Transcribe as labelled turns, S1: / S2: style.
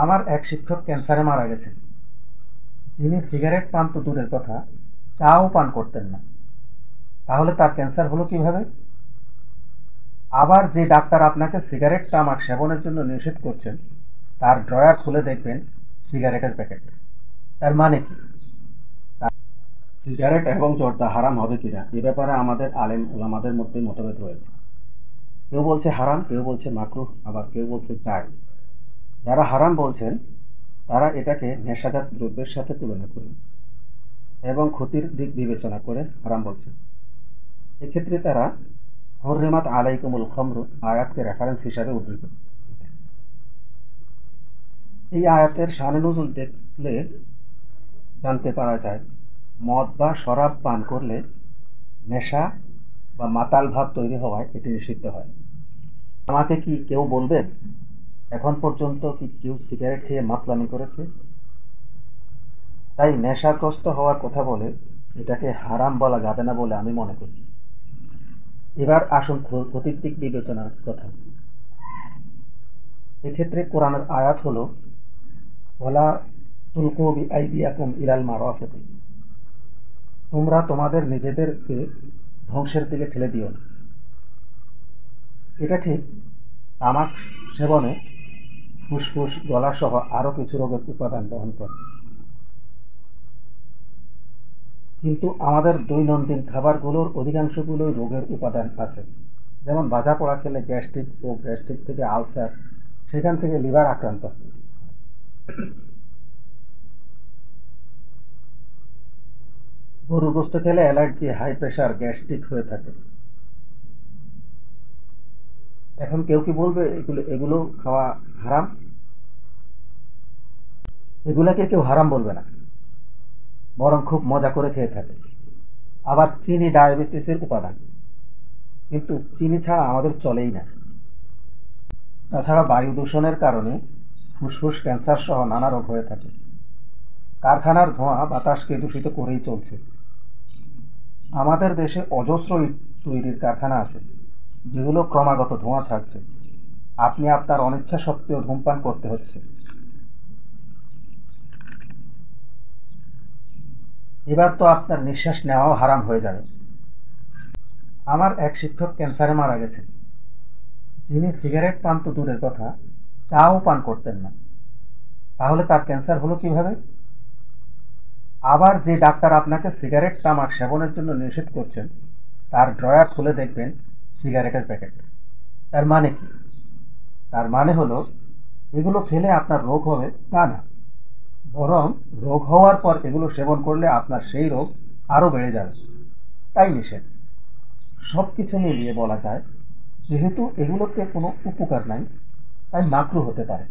S1: আমার এক শিক্ষক ক্যান্সারে মারা গেছেন, যিনি সিগারেট পান তো দূরের কথা, চাও পান করতেন না। তাহলে তার ক্যান্সার হলো কিভাবে? আবার যে ডাক্তার আপনাকে সিগারেট তামাক সেবনের জন্য নিষেধ করছেন, তার ড্রয়ার খুলে দেখবেন সিগারেটের প্যাকেট। তার মানে কি? সিগারেট এবং জর্দা হারাম হবে কিনা এ ব্যাপারে আমাদের আলেম ওলামাদের মধ্যে মতভেদ রয়েছে। কেউ বলছে হারাম, কেউ বলছে মাকরুহ, আবার কেউ বলছে জায়েজ। যারা হারাম বলছেন তারা এটাকে নেশাজাত দ্রব্যের সাথে তুলনা করেন এবং ক্ষতির দিক বিবেচনা করে হারাম বলছেন। এক্ষেত্রে তারা হররিমাত আলাইকুমুল খমরু আয়াতকে রেফারেন্স হিসাবে উদ্ধৃত। এই আয়াতের শানে নজুল দেখলে জানতে পারা যায়, মদ বা শরাব পান করলে নেশা বা মাতাল ভাব তৈরি হওয়ায় এটি নিষিদ্ধ হয়। আমাকে কি কেউ বলবেন এখন পর্যন্ত কি কেউ সিগারেট খেয়ে মাতলামি করেছে? তাই নেশাগ্রস্ত হওয়ার কথা বলে এটাকে হারাম বলা যাবে না বলে আমি মনে করি। এবার আসুন ক্ষতির দিক বিবেচনার কথা। এক্ষেত্রে কোরআনের আয়াত হলো, ওয়ালা তুলকু বিআইদিয়াকুম ইলাল মারাফিক, তোমরা তোমাদের নিজেদেরকে ধ্বংসের দিকে ঠেলে দিও না। এটা ঠিক, তামাক সেবনে ফুসফুস গলাসহ আরও কিছু রোগের উপাদান বহন করে। কিন্তু আমাদের দৈনন্দিন খাবারগুলোর অধিকাংশগুলোই রোগের উপাদান আছে। যেমন ভাজা পোড়া খেলে গ্যাস্ট্রিক ও গ্যাস্ট্রিক থেকে আলসার, সেখান থেকে লিভার আক্রান্ত। গরুর গোস্ত খেলে অ্যালার্জি, হাই প্রেশার, গ্যাস্ট্রিক হয়ে থাকে। এখন কেউ কি বলবে এগুলো এগুলো খাওয়া হারাম? এগুলাকে কেউ হারাম বলবে না, বরং খুব মজা করে খেয়ে থাকে। আবার চিনি ডায়াবেটিসের উপাদান, কিন্তু চিনি ছাড়া আমাদের চলেই না। তাছাড়া বায়ু দূষণের কারণে ফুসফুস ক্যান্সার সহ নানা রোগ হয়ে থাকে। কারখানার ধোঁয়া বাতাসকে দূষিত করেই চলছে। আমাদের দেশে অজস্র ইট তৈরির কারখানা আছে, যেগুলো ক্রমাগত ধোঁয়া ছাড়ছে। আপনি আপনার অনিচ্ছা সত্ত্বেও ধূমপান করতে হচ্ছে। এবার তো আপনার নিঃশ্বাস নেওয়াও হারাম হয়ে যাবে। আমার এক শিক্ষক ক্যান্সারে মারা গেছেন, যিনি সিগারেট পান তো দূরের কথা, চাও পান করতেন না। তাহলে তার ক্যান্সার হলো কিভাবে? আবার যে ডাক্তার আপনাকে সিগারেট তামাক সেবনের জন্য নিষেধ করছেন, তার ড্রয়ার খুলে দেখবেন সিগারেটের প্যাকেট। তার মানে কি? তার মানে হলো, এগুলো খেলে আপনার রোগ হবে তা না, বরং রোগ হওয়ার পর এগুলো সেবন করলে আপনার সেই রোগ আরও বেড়ে যাবে। তাই নিষেধ। সব কিছু মিলিয়ে বলা যায়, যেহেতু এগুলোতে কোনো উপকার নাই, তাই মাকরু হতে পারে।